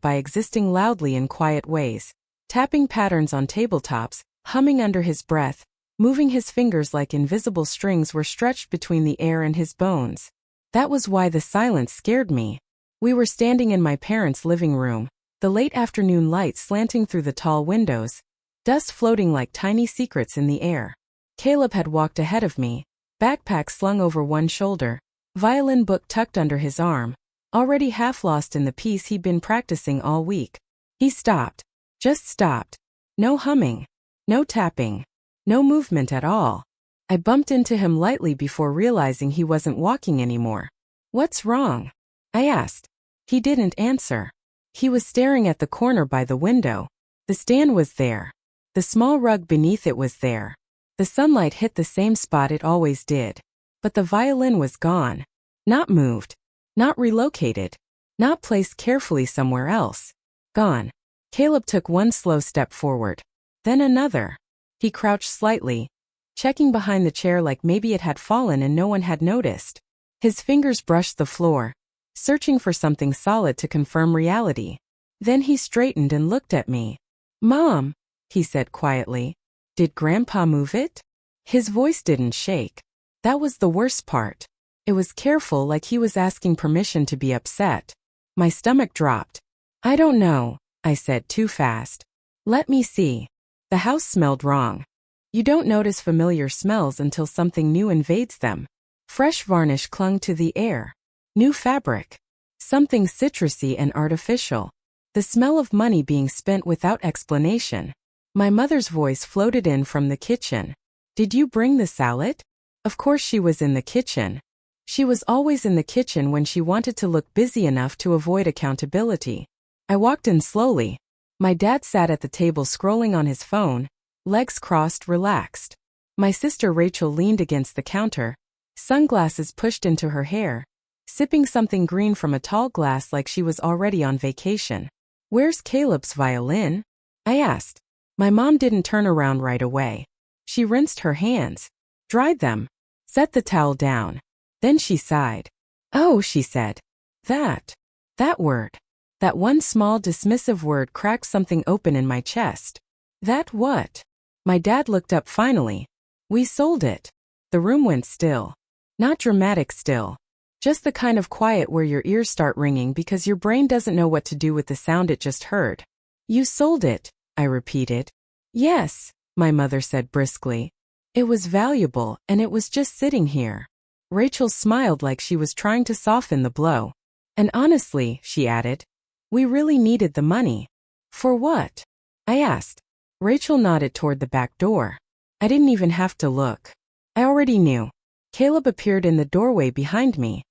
by existing loudly in quiet ways, tapping patterns on tabletops, humming under his breath, moving his fingers like invisible strings were stretched between the air and his bones. That was why the silence scared me. We were standing in my parents' living room, the late afternoon light slanting through the tall windows, dust floating like tiny secrets in the air. Caleb had walked ahead of me, backpack slung over one shoulder, violin book tucked under his arm, already half lost in the piece he'd been practicing all week. He stopped. Just stopped. No humming. No tapping. No movement at all. I bumped into him lightly before realizing he wasn't walking anymore. "What's wrong?" I asked. He didn't answer. He was staring at the corner by the window. The stand was there. The small rug beneath it was there. The sunlight hit the same spot it always did. But the violin was gone. Not moved. Not relocated. Not placed carefully somewhere else. Gone. Caleb took one slow step forward. Then another. He crouched slightly, checking behind the chair like maybe it had fallen and no one had noticed. His fingers brushed the floor, searching for something solid to confirm reality. Then he straightened and looked at me. "Mom," he said quietly, "did Grandpa move it?" His voice didn't shake. That was the worst part. It was careful, like he was asking permission to be upset. My stomach dropped. "I don't know," I said too fast. "Let me see." The house smelled wrong. You don't notice familiar smells until something new invades them. Fresh varnish clung to the air. New fabric. Something citrusy and artificial. The smell of money being spent without explanation. My mother's voice floated in from the kitchen. "Did you bring the salad?" Of course she was in the kitchen. She was always in the kitchen when she wanted to look busy enough to avoid accountability. I walked in slowly. My dad sat at the table scrolling on his phone, legs crossed, relaxed. My sister Rachel leaned against the counter, sunglasses pushed into her hair, sipping something green from a tall glass like she was already on vacation. "Where's Caleb's violin?" I asked. My mom didn't turn around right away. She rinsed her hands, dried them, set the towel down. Then she sighed. "Oh," she said. That word. That one small dismissive word cracked something open in my chest. "That what?" My dad looked up finally. "We sold it." The room went still. Not dramatic still. Just the kind of quiet where your ears start ringing because your brain doesn't know what to do with the sound it just heard. "You sold it," I repeated. "Yes," my mother said briskly. "It was valuable and it was just sitting here." Rachel smiled like she was trying to soften the blow. "And honestly," she added, "we really needed the money." "For what?" I asked. Rachel nodded toward the back door. I didn't even have to look. I already knew. Caleb appeared in the doorway behind me.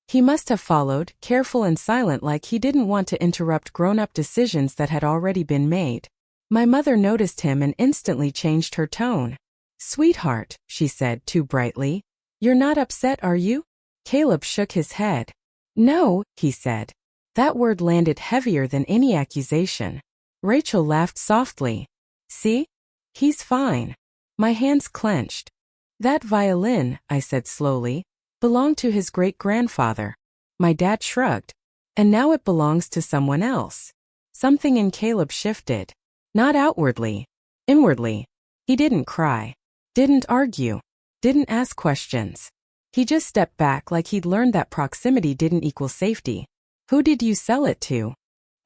He must have followed, careful and silent, like he didn't want to interrupt grown-up decisions that had already been made. My mother noticed him and instantly changed her tone. "Sweetheart," she said too brightly. "You're not upset, are you?" Caleb shook his head. "No," he said. That word landed heavier than any accusation. Rachel laughed softly. "See? He's fine." My hands clenched. "That violin," I said slowly, "belonged to his great-grandfather." My dad shrugged. "And now it belongs to someone else." Something in Caleb shifted. Not outwardly. Inwardly. He didn't cry. Didn't argue. Didn't ask questions. He just stepped back like he'd learned that proximity didn't equal safety. "Who did you sell it to?"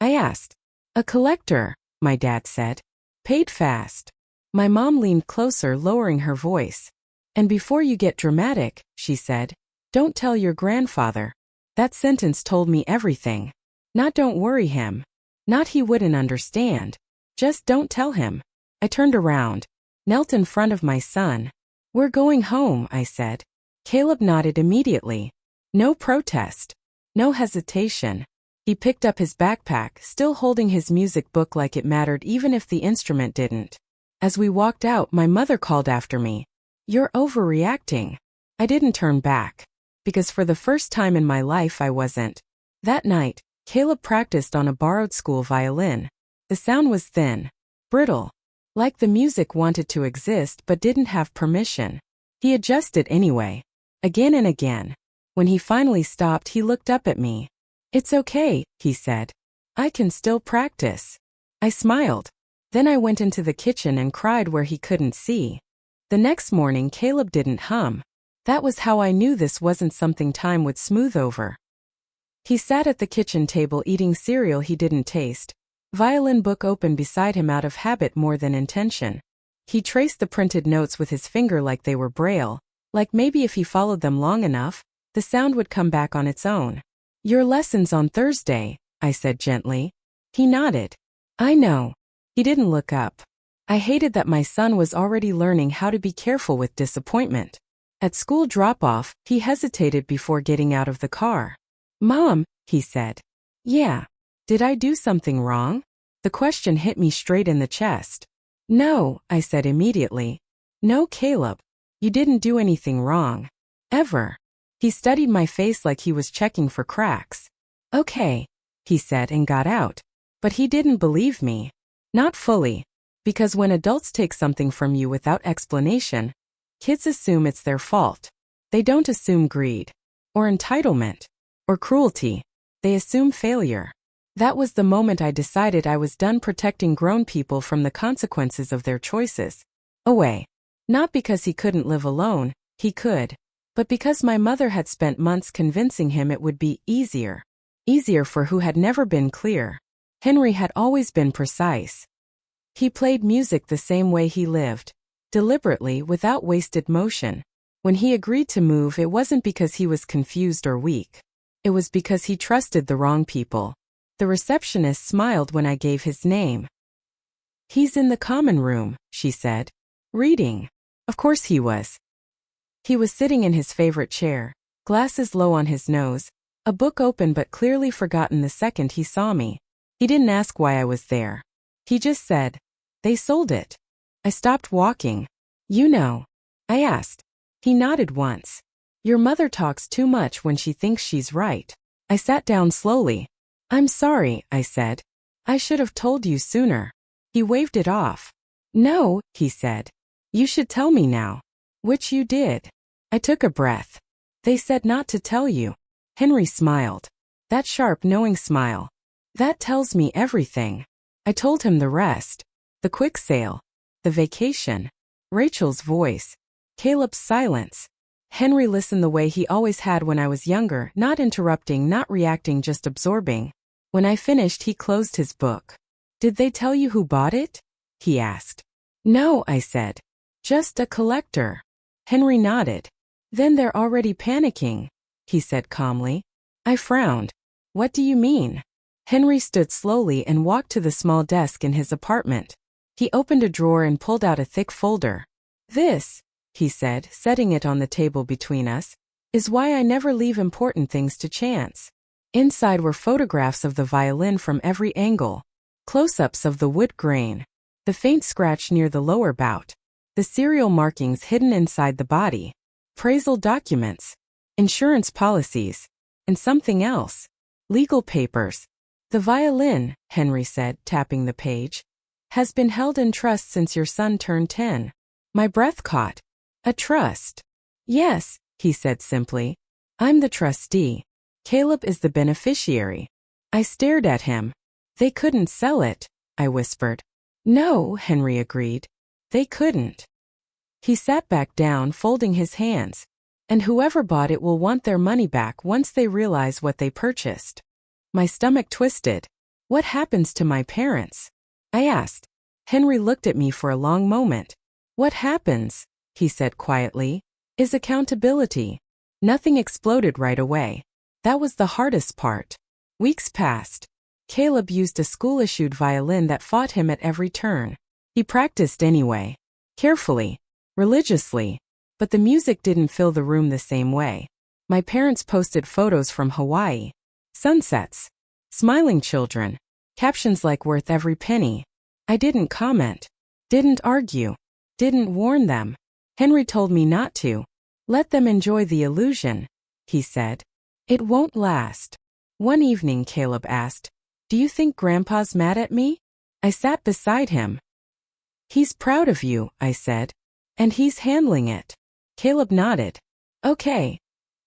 I asked. "A collector," my dad said. "Paid fast." My mom leaned closer, lowering her voice. "And before you get dramatic," she said, "don't tell your grandfather." That sentence told me everything. Not don't worry him. Not he wouldn't understand. Just don't tell him. I turned around, knelt in front of my son. "We're going home," I said. Caleb nodded immediately. No protest. No hesitation. He picked up his backpack, still holding his music book like it mattered even if the instrument didn't. As we walked out, my mother called after me. "You're overreacting." I didn't turn back. Because for the first time in my life I wasn't. That night, Caleb practiced on a borrowed school violin. The sound was thin. Brittle. Like the music wanted to exist but didn't have permission. He adjusted anyway. Again and again. When he finally stopped, he looked up at me. "It's okay," he said. I can still practice. I smiled. Then I went into the kitchen and cried where he couldn't see. The next morning Caleb didn't hum. That was how I knew this wasn't something time would smooth over. He sat at the kitchen table eating cereal he didn't taste, violin book open beside him out of habit more than intention. He traced the printed notes with his finger like they were braille, like maybe if he followed them long enough, the sound would come back on its own. Your lesson's on Thursday, I said gently. He nodded. I know. He didn't look up. I hated that my son was already learning how to be careful with disappointment. At school drop-off, he hesitated before getting out of the car. Mom, he said. Yeah. Did I do something wrong? The question hit me straight in the chest. No, I said immediately. No, Caleb. You didn't do anything wrong. Ever. He studied my face like he was checking for cracks. Okay, he said and got out. But he didn't believe me. Not fully. Because when adults take something from you without explanation, kids assume it's their fault. They don't assume greed, or entitlement, or cruelty. They assume failure. That was the moment I decided I was done protecting grown people from the consequences of their choices. Away. Not because he couldn't live alone, he could, but because my mother had spent months convincing him it would be easier. Easier for who had never been clear. Henry had always been precise. He played music the same way he lived, deliberately, without wasted motion. When he agreed to move, it wasn't because he was confused or weak. It was because he trusted the wrong people. The receptionist smiled when I gave his name. He's in the common room, she said. Reading. Of course he was. He was sitting in his favorite chair, glasses low on his nose, a book open but clearly forgotten the second he saw me. He didn't ask why I was there. He just said, they sold it. I stopped walking. You know. I asked. He nodded once. Your mother talks too much when she thinks she's right. I sat down slowly. I'm sorry, I said. I should have told you sooner. He waved it off. No, he said. You should tell me now. Which you did. I took a breath. They said not to tell you. Henry smiled. That sharp, knowing smile. That tells me everything. I told him the rest. The quick sale. The vacation. Rachel's voice. Caleb's silence. Henry listened the way he always had when I was younger, not interrupting, not reacting, just absorbing. When I finished, he closed his book. Did they tell you who bought it? He asked. No, I said. Just a collector. Henry nodded. Then they're already panicking, he said calmly. I frowned. What do you mean? Henry stood slowly and walked to the small desk in his apartment. He opened a drawer and pulled out a thick folder. This, he said, setting it on the table between us, is why I never leave important things to chance. Inside were photographs of the violin from every angle, close-ups of the wood grain, the faint scratch near the lower bout, the serial markings hidden inside the body, appraisal documents, insurance policies, and something else, legal papers. The violin, Henry said, tapping the page, has been held in trust since your son turned 10. My breath caught. A trust? Yes, he said simply. I'm the trustee. Caleb is the beneficiary. I stared at him. They couldn't sell it, I whispered. No, Henry agreed. They couldn't. He sat back down, folding his hands. And whoever bought it will want their money back once they realize what they purchased. My stomach twisted. What happens to my parents? I asked. Henry looked at me for a long moment. What happens, he said quietly, is accountability. Nothing exploded right away. That was the hardest part. Weeks passed. Caleb used a school-issued violin that fought him at every turn. He practiced anyway. Carefully. Religiously. But the music didn't fill the room the same way. My parents posted photos from Hawaii. Sunsets. Smiling children. Captions like worth every penny. I didn't comment. Didn't argue. Didn't warn them. Henry told me not to. Let them enjoy the illusion, he said. It won't last. One evening Caleb asked, do you think Grandpa's mad at me? I sat beside him. He's proud of you, I said. And he's handling it. Caleb nodded. Okay,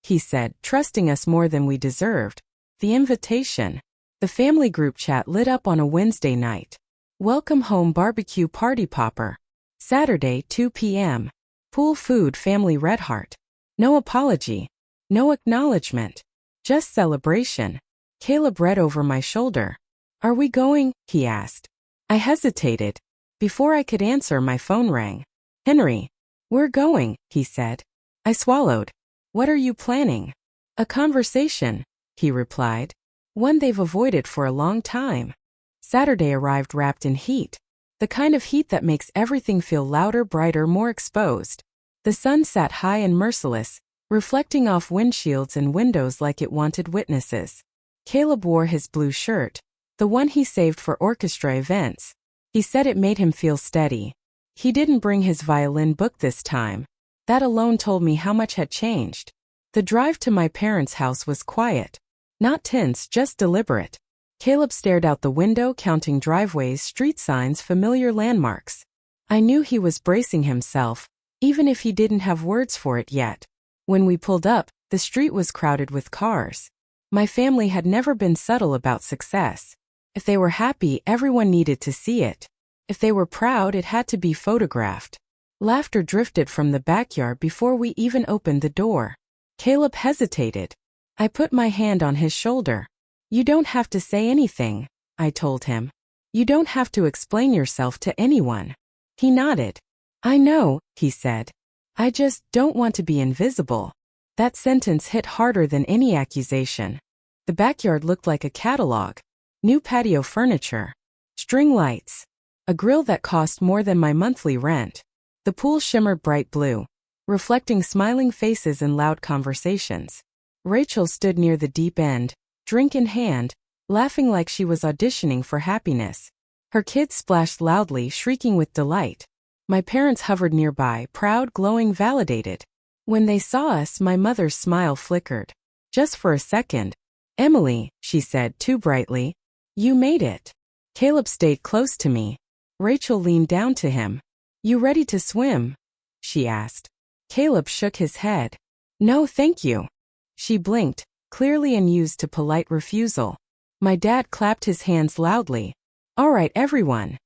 he said, trusting us more than we deserved. The invitation. The family group chat lit up on a Wednesday night. Welcome home barbecue party popper. Saturday, 2 p.m. Pool food family red heart. No apology. No acknowledgement. Just celebration. Caleb read over my shoulder. Are we going? He asked. I hesitated. Before I could answer, my phone rang. Henry. We're going, he said. I swallowed. What are you planning? A conversation, he replied. One they've avoided for a long time. Saturday arrived wrapped in heat. The kind of heat that makes everything feel louder, brighter, more exposed. The sun sat high and merciless, reflecting off windshields and windows like it wanted witnesses. Caleb wore his blue shirt, the one he saved for orchestra events. He said it made him feel steady. He didn't bring his violin book this time. That alone told me how much had changed. The drive to my parents' house was quiet. Not tense, just deliberate. Caleb stared out the window, counting driveways, street signs, familiar landmarks. I knew he was bracing himself, even if he didn't have words for it yet. When we pulled up, the street was crowded with cars. My family had never been subtle about success. If they were happy, everyone needed to see it. If they were proud, it had to be photographed. Laughter drifted from the backyard before we even opened the door. Caleb hesitated. I put my hand on his shoulder. You don't have to say anything, I told him. You don't have to explain yourself to anyone. He nodded. I know, he said. I just don't want to be invisible. That sentence hit harder than any accusation. The backyard looked like a catalog. New patio furniture. String lights. A grill that cost more than my monthly rent. The pool shimmered bright blue, reflecting smiling faces and loud conversations. Rachel stood near the deep end, drink in hand, laughing like she was auditioning for happiness. Her kids splashed loudly, shrieking with delight. My parents hovered nearby, proud, glowing, validated. When they saw us, my mother's smile flickered. Just for a second. Emily, she said too brightly. You made it. Caleb stayed close to me. Rachel leaned down to him. You ready to swim? She asked. Caleb shook his head. No, thank you. She blinked, clearly unused to polite refusal. My dad clapped his hands loudly. All right, everyone,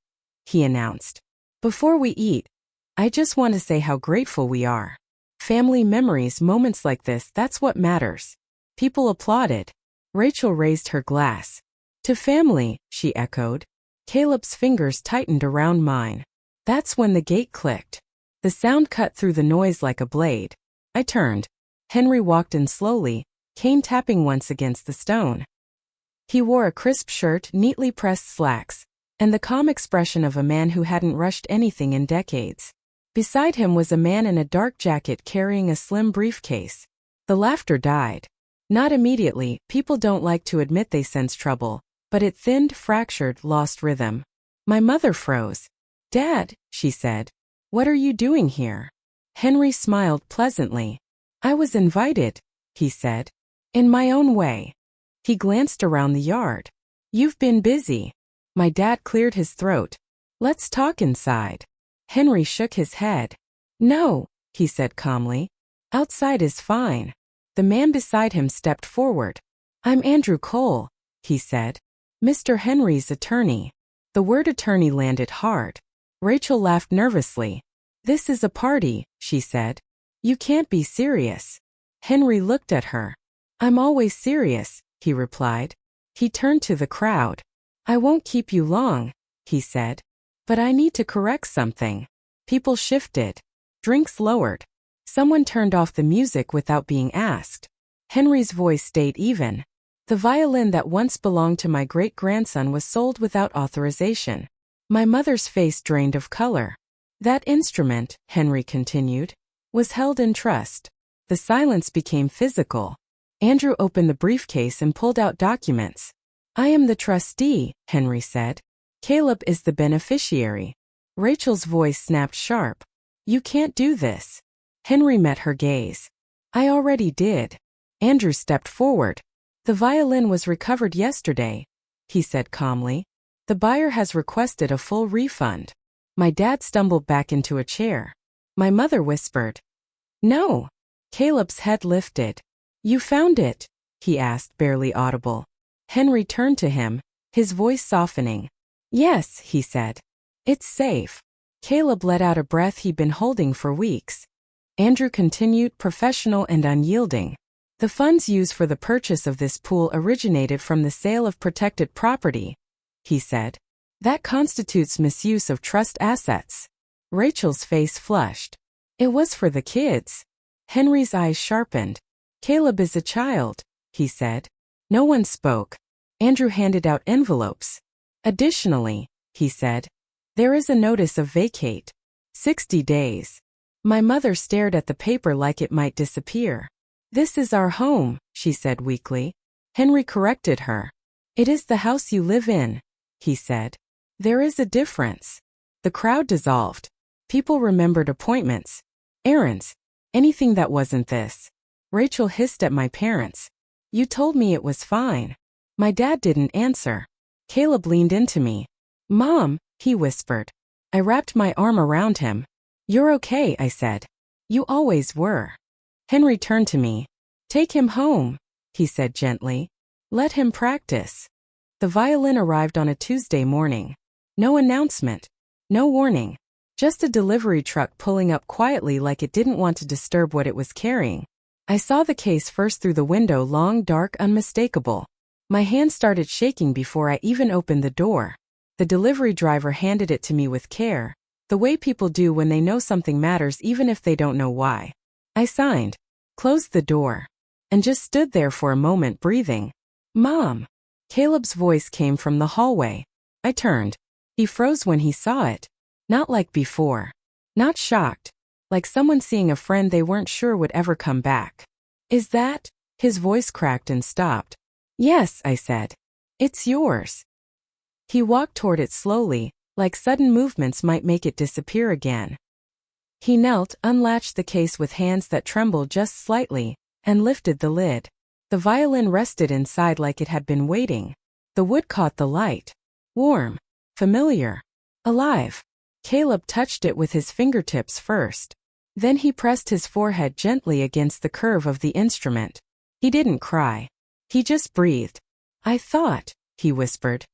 he announced. Before we eat, I just want to say how grateful we are. Family memories, moments like this, that's what matters. People applauded. Rachel raised her glass. To family, she echoed. Caleb's fingers tightened around mine. That's when the gate clicked. The sound cut through the noise like a blade. I turned. Henry walked in slowly, cane tapping once against the stone. He wore a crisp shirt, neatly pressed slacks, and the calm expression of a man who hadn't rushed anything in decades. Beside him was a man in a dark jacket carrying a slim briefcase. The laughter died. Not immediately, people don't like to admit they sense trouble, but it thinned, fractured, lost rhythm. My mother froze. Dad, she said. What are you doing here? Henry smiled pleasantly. I was invited, he said. In my own way. He glanced around the yard. You've been busy. My dad cleared his throat. Let's talk inside. Henry shook his head. No, he said calmly. Outside is fine. The man beside him stepped forward. I'm Andrew Cole, he said. Mr. Henry's attorney. The word attorney landed hard. Rachel laughed nervously. This is a party, she said. You can't be serious. Henry looked at her. I'm always serious, he replied. He turned to the crowd. I won't keep you long, he said. But I need to correct something. People shifted. Drinks lowered. Someone turned off the music without being asked. Henry's voice stayed even. The violin that once belonged to my great-grandson was sold without authorization. My mother's face drained of color. That instrument, Henry continued, was held in trust. The silence became physical. Andrew opened the briefcase and pulled out documents. I am the trustee, Henry said. Caleb is the beneficiary. Rachel's voice snapped sharp. You can't do this. Henry met her gaze. I already did. Andrew stepped forward. The violin was recovered yesterday, he said calmly. The buyer has requested a full refund. My dad stumbled back into a chair. My mother whispered. No. Caleb's head lifted. You found it? He asked, barely audible. Henry turned to him, his voice softening. Yes, he said. It's safe. Caleb let out a breath he'd been holding for weeks. Andrew continued, professional and unyielding. The funds used for the purchase of this pool originated from the sale of protected property, he said. That constitutes misuse of trust assets. Rachel's face flushed. It was for the kids. Henry's eyes sharpened. Caleb is a child, he said. No one spoke. Andrew handed out envelopes. Additionally, he said, there is a notice of vacate. 60 days. My mother stared at the paper like it might disappear. This is our home, she said weakly. Henry corrected her. It is the house you live in, he said. There is a difference. The crowd dissolved. People remembered appointments, errands, anything that wasn't this. Rachel hissed at my parents. You told me it was fine. My dad didn't answer. Caleb leaned into me. Mom, he whispered. I wrapped my arm around him. You're okay, I said. You always were. Henry turned to me. Take him home, he said gently. Let him practice. The violin arrived on a Tuesday morning. No announcement. No warning. Just a delivery truck pulling up quietly like it didn't want to disturb what it was carrying. I saw the case first through the window, long, dark, unmistakable. My hand started shaking before I even opened the door. The delivery driver handed it to me with care, the way people do when they know something matters even if they don't know why. I signed, closed the door, and just stood there for a moment breathing. Mom! Caleb's voice came from the hallway. I turned. He froze when he saw it. Not like before. Not shocked. Like someone seeing a friend they weren't sure would ever come back. Is that? His voice cracked and stopped. Yes, I said. It's yours. He walked toward it slowly, like sudden movements might make it disappear again. He knelt, unlatched the case with hands that trembled just slightly, and lifted the lid. The violin rested inside like it had been waiting. The wood caught the light. Warm. Familiar. Alive. Caleb touched it with his fingertips first. Then he pressed his forehead gently against the curve of the instrument. He didn't cry. He just breathed. I thought, he whispered.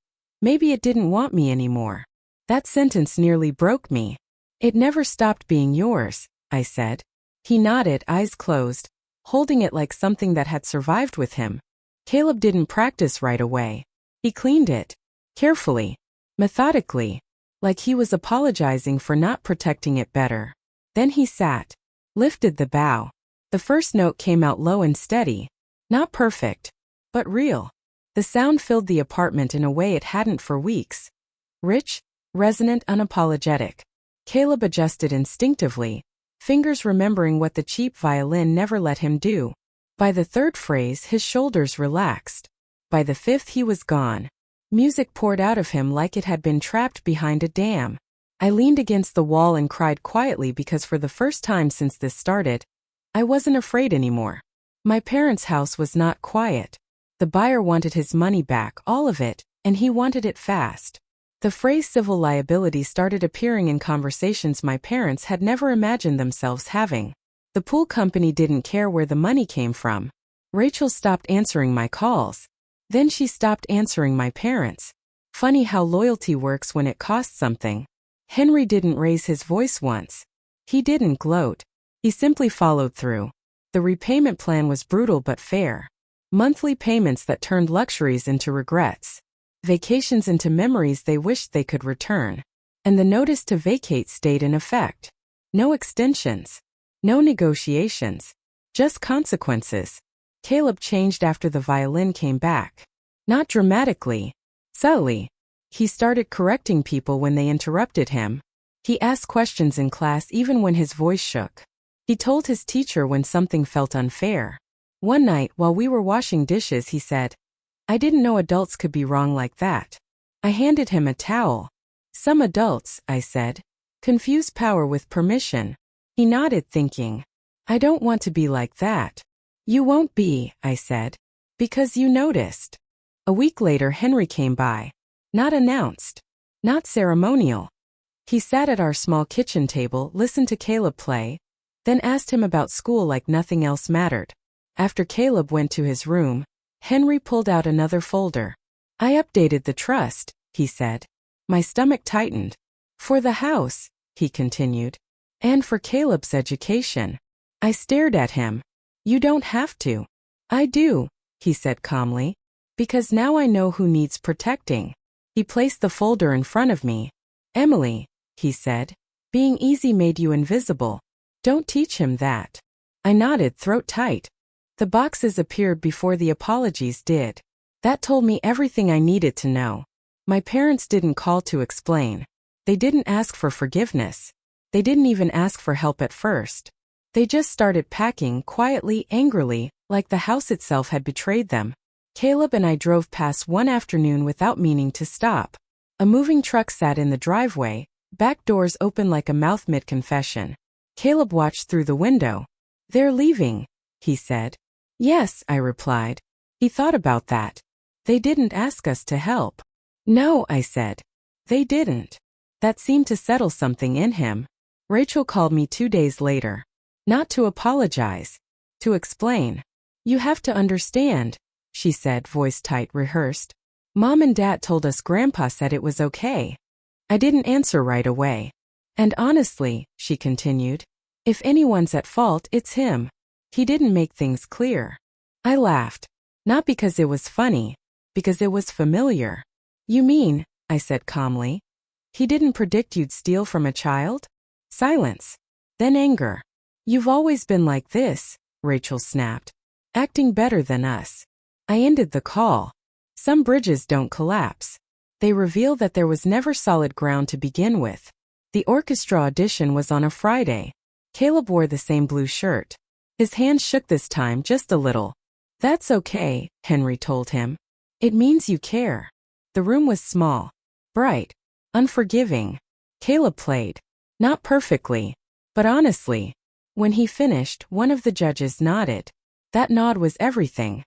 Maybe it didn't want me anymore. That sentence nearly broke me. It never stopped being yours, I said. He nodded, eyes closed, holding it like something that had survived with him. Caleb didn't practice right away. He cleaned it. Carefully. Methodically. Like he was apologizing for not protecting it better. Then he sat. Lifted the bow. The first note came out low and steady. Not perfect. But real. The sound filled the apartment in a way it hadn't for weeks. Rich, resonant, unapologetic. Caleb adjusted instinctively, fingers remembering what the cheap violin never let him do. By the third phrase, his shoulders relaxed. By the fifth, he was gone. Music poured out of him like it had been trapped behind a dam. I leaned against the wall and cried quietly because for the first time since this started, I wasn't afraid anymore. My parents' house was not quiet. The buyer wanted his money back, all of it, and he wanted it fast. The phrase civil liability started appearing in conversations my parents had never imagined themselves having. The pool company didn't care where the money came from. Rachel stopped answering my calls. Then she stopped answering my parents. Funny how loyalty works when it costs something. Henry didn't raise his voice once. He didn't gloat. He simply followed through. The repayment plan was brutal but fair. Monthly payments that turned luxuries into regrets. Vacations into memories they wished they could return. And the notice to vacate stayed in effect. No extensions. No negotiations. Just consequences. Caleb changed after the violin came back. Not dramatically. Subtly. He started correcting people when they interrupted him. He asked questions in class even when his voice shook. He told his teacher when something felt unfair. One night while we were washing dishes he said, I didn't know adults could be wrong like that. I handed him a towel. Some adults, I said, confuse power with permission. He nodded thinking, I don't want to be like that. You won't be, I said, because you noticed. A week later Henry came by. Not announced. Not ceremonial. He sat at our small kitchen table, listened to Caleb play, then asked him about school like nothing else mattered. After Caleb went to his room, Henry pulled out another folder. I updated the trust, he said. My stomach tightened. For the house, he continued. And for Caleb's education. I stared at him. You don't have to. I do, he said calmly. Because now I know who needs protecting. He placed the folder in front of me. Emily, he said. Being easy made you invisible. Don't teach him that. I nodded, throat tight. The boxes appeared before the apologies did. That told me everything I needed to know. My parents didn't call to explain. They didn't ask for forgiveness. They didn't even ask for help at first. They just started packing quietly, angrily, like the house itself had betrayed them. Caleb and I drove past one afternoon without meaning to stop. A moving truck sat in the driveway, back doors open like a mouth mid-confession. Caleb watched through the window. They're leaving, he said. Yes, I replied. He thought about that. They didn't ask us to help. No, I said. They didn't. That seemed to settle something in him. Rachel called me 2 days later. Not to apologize. To explain. You have to understand, she said, voice tight, rehearsed. Mom and Dad told us Grandpa said it was okay. I didn't answer right away. And honestly, she continued, if anyone's at fault, it's him. He didn't make things clear. I laughed. Not because it was funny, because it was familiar. You mean, I said calmly, he didn't predict you'd steal from a child? Silence. Then anger. You've always been like this, Rachel snapped. Acting better than us. I ended the call. Some bridges don't collapse. They reveal that there was never solid ground to begin with. The orchestra audition was on a Friday. Caleb wore the same blue shirt. His hand shook this time just a little. That's okay, Henry told him. It means you care. The room was small, bright, unforgiving. Caleb played. Not perfectly, but honestly. When he finished, one of the judges nodded. That nod was everything.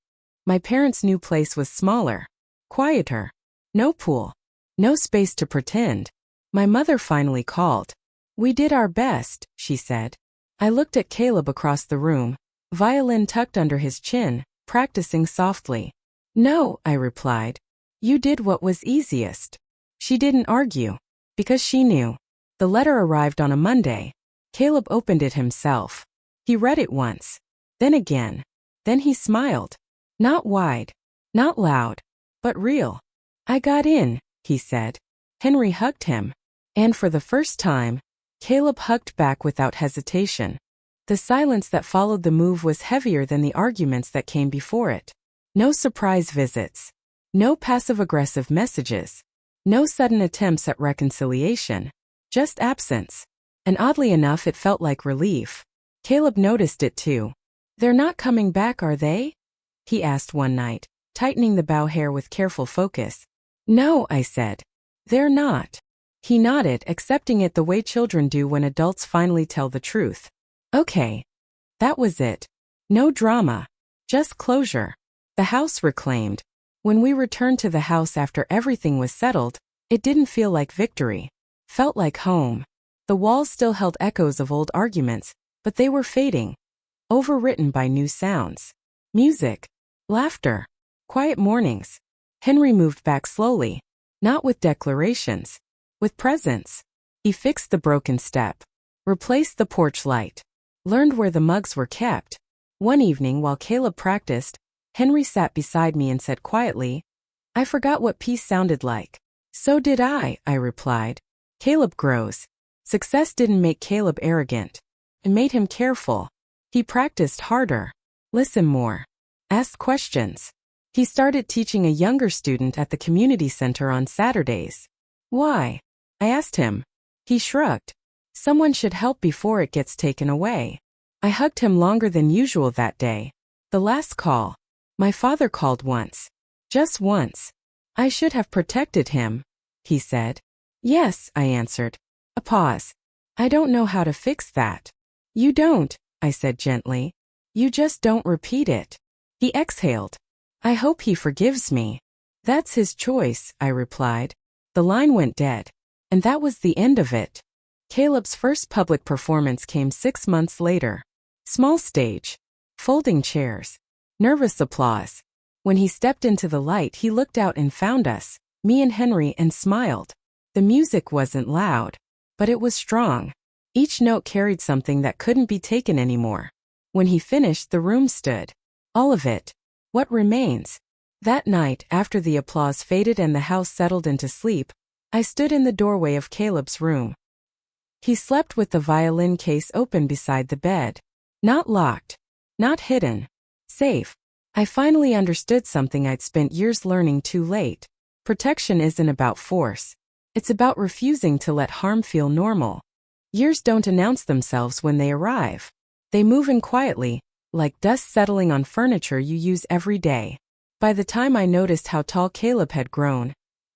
My parents' new place was smaller, quieter. No pool. No space to pretend. My mother finally called. We did our best, she said. I looked at Caleb across the room, violin tucked under his chin, practicing softly. No, I replied. You did what was easiest. She didn't argue. Because she knew. The letter arrived on a Monday. Caleb opened it himself. He read it once. Then again. Then he smiled. Not wide. Not loud. But real. I got in, he said. Henry hugged him. And for the first time, Caleb hugged back without hesitation. The silence that followed the move was heavier than the arguments that came before it. No surprise visits. No passive-aggressive messages. No sudden attempts at reconciliation. Just absence. And oddly enough, it felt like relief. Caleb noticed it too. They're not coming back, are they? He asked one night, tightening the bow hair with careful focus. No, I said. They're not. He nodded, accepting it the way children do when adults finally tell the truth. Okay. That was it. No drama. Just closure. The house reclaimed. When we returned to the house after everything was settled, it didn't feel like victory. Felt like home. The walls still held echoes of old arguments, but they were fading. Overwritten by new sounds. Music. Laughter. Quiet mornings. Henry moved back slowly. Not with declarations. With presence. He fixed the broken step. Replaced the porch light. Learned where the mugs were kept. One evening while Caleb practiced, Henry sat beside me and said quietly, I forgot what peace sounded like. So did I replied. Caleb grows. Success didn't make Caleb arrogant. It made him careful. He practiced harder. Listened more. Asked questions. He started teaching a younger student at the community center on Saturdays. Why? I asked him. He shrugged. Someone should help before it gets taken away. I hugged him longer than usual that day. The last call. My father called once. Just once. I should have protected him, he said. Yes, I answered. A pause. I don't know how to fix that. You don't, I said gently. You just don't repeat it. He exhaled. I hope he forgives me. That's his choice, I replied. The line went dead. And that was the end of it. Caleb's first public performance came 6 months later. Small stage. Folding chairs. Nervous applause. When he stepped into the light, he looked out and found us, me and Henry, and smiled. The music wasn't loud, but it was strong. Each note carried something that couldn't be taken anymore. When he finished, the room stood. All of it. What remains? That night, after the applause faded and the house settled into sleep, I stood in the doorway of Caleb's room. He slept with the violin case open beside the bed. Not locked. Not hidden. Safe. I finally understood something I'd spent years learning too late. Protection isn't about force. It's about refusing to let harm feel normal. Years don't announce themselves when they arrive. They move in quietly, like dust settling on furniture you use every day. By the time I noticed how tall Caleb had grown,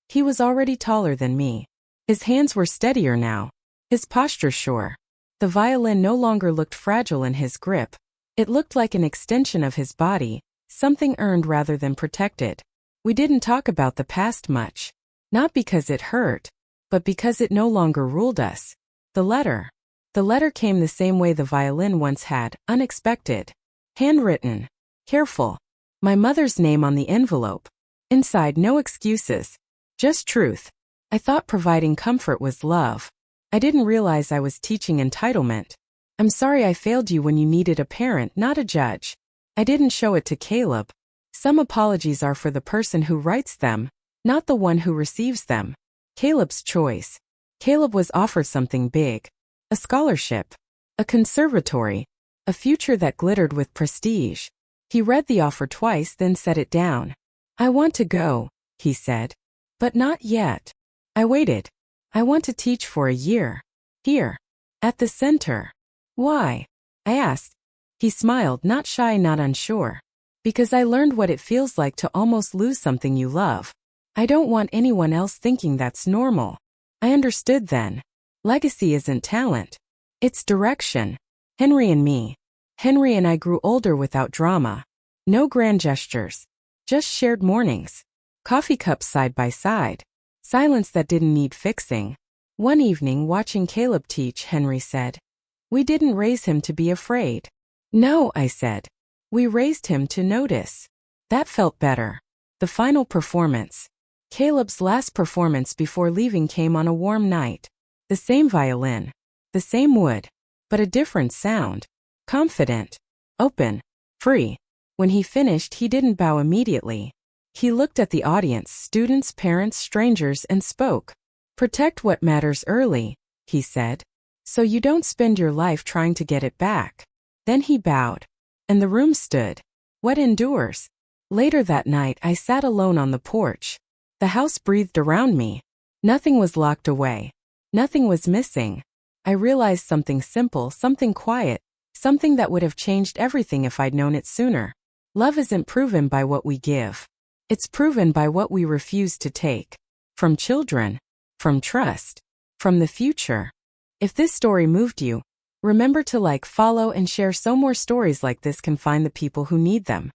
he was already taller than me. His hands were steadier now, his posture sure. The violin no longer looked fragile in his grip. It looked like an extension of his body, something earned rather than protected. We didn't talk about the past much. Not because it hurt, but because it no longer ruled us. The letter. The letter came the same way the violin once had, unexpected. Handwritten. Careful. My mother's name on the envelope. Inside, no excuses. Just truth. I thought providing comfort was love. I didn't realize I was teaching entitlement. I'm sorry I failed you when you needed a parent, not a judge. I didn't show it to Caleb. Some apologies are for the person who writes them, not the one who receives them. Caleb's choice. Caleb was offered something big. A scholarship. A conservatory. A future that glittered with prestige. He read the offer twice, then set it down. I want to go, he said. But not yet. I waited. I want to teach for a year. Here. At the center. Why? I asked. He smiled, not shy, not unsure. Because I learned what it feels like to almost lose something you love. I don't want anyone else thinking that's normal. I understood then. Legacy isn't talent. It's direction. Henry and me. Henry and I grew older without drama. No grand gestures. Just shared mornings. Coffee cups side by side. Silence that didn't need fixing. One evening, watching Caleb teach, Henry said, "We didn't raise him to be afraid." "No," I said. "We raised him to notice." That felt better. The final performance. Caleb's last performance before leaving came on a warm night. The same violin. The same wood. But a different sound. Confident. Open. Free. When he finished, he didn't bow immediately. He looked at the audience, students, parents, strangers, and spoke. "Protect what matters early," he said, "so you don't spend your life trying to get it back." Then he bowed. And the room stood. What endures? Later that night, I sat alone on the porch. The house breathed around me. Nothing was locked away. Nothing was missing. I realized something simple, something quiet, something that would have changed everything if I'd known it sooner. Love isn't proven by what we give. It's proven by what we refuse to take. From children. From trust. From the future. If this story moved you, remember to like, follow, and share so more stories like this can find the people who need them.